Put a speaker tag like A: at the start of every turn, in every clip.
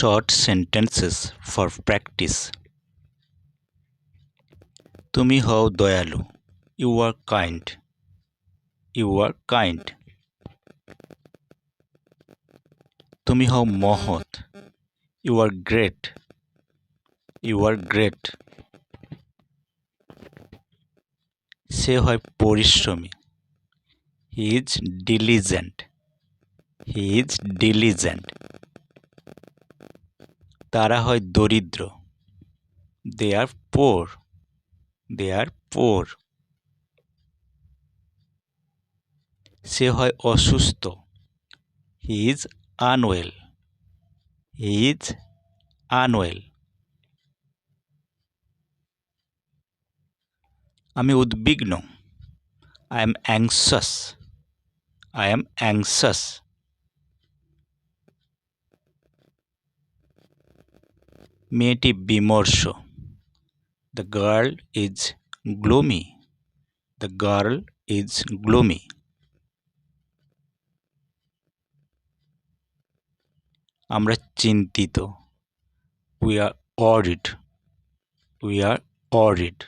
A: Short sentences for practice. তুমি হও দয়ালু. You are kind. You are kind. তুমি হও মহৎ. You are great. You are great. সে হয় পরিশ্রমী. He is diligent. He is diligent. তারা হয় দরিদ্র. They are poor. They are poor. সে হয় অসুস্থ. He is unwell. He is unwell. আমি উদ্বিগ্ন. I am anxious. I am anxious. মেয়েটি বিমর্ষ. The girl is gloomy. The girl is gloomy. আমরা চিন্তিত. We are worried. We are worried.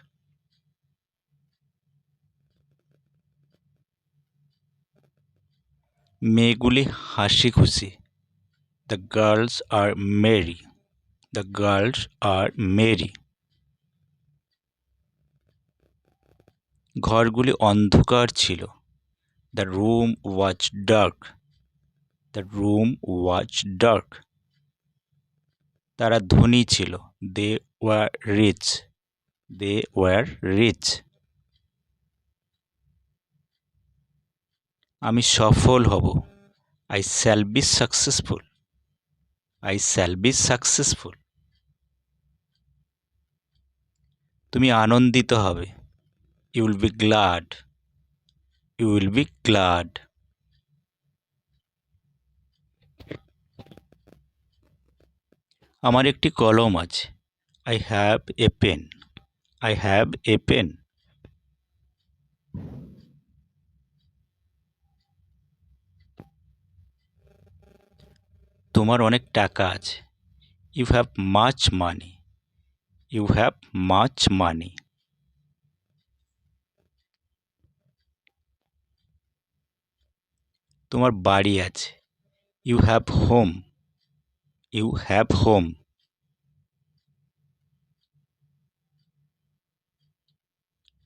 A: মেয়েগুলি হাসি খুশি. The girls are merry. The girls are merry. ঘরগুলি অন্ধকার ছিল. The room was dark. The room was dark. তারা ধনী ছিল. They were rich. They were rich. আমি সফল হব. I shall be successful. I shall be successful. তুমি আনন্দিত হবে. You will be glad. You will be glad. আমার একটি কলম আছে. I have a pen. I have a pen. তোমার অনেক টাকা আছে. You have much money. You have much money. তোমার বাড়ি আছে. You have home. You have home.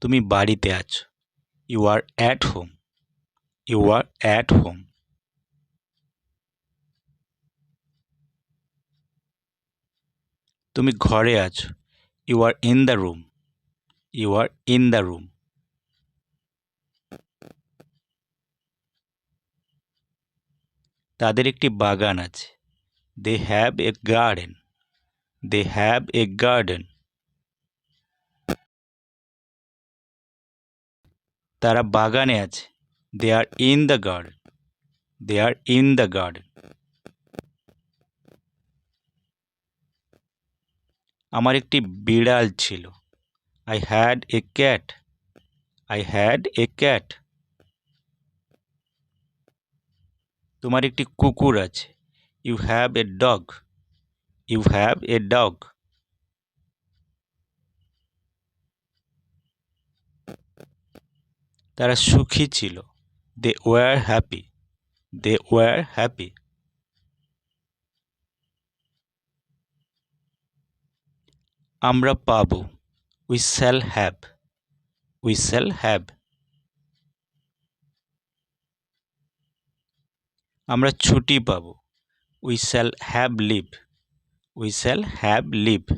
A: তুমি বাড়িতে আছো. You are at home. You are at home. তুমি ঘরে আছো. You are in the room. You are in the room. তাদের একটি বাগান আছে. They have a garden. They have a garden. তারা বাগানে আছে. They are in the garden. They are in the garden. আমার একটি বিড়াল ছিল. I had a cat. I had a cat. তোমার একটি কুকুর আছে. You have a dog. You have a dog. তারা সুখী ছিল. They were happy. They were happy. আমরা পাবো. We shall have. We shall have. আমরা ছুটি পাবো. We shall have leave. We shall have leave.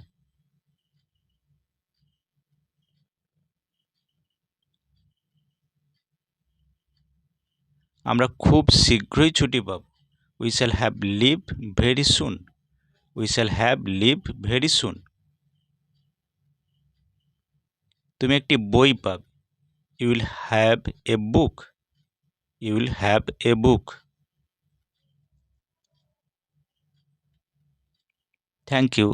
A: আমরা খুব শীঘ্রই ছুটি পাবো. We shall have leave very soon. We shall have leave very soon. তুমি একটি বই পাবে. You will have a book. You will have a book. Thank you.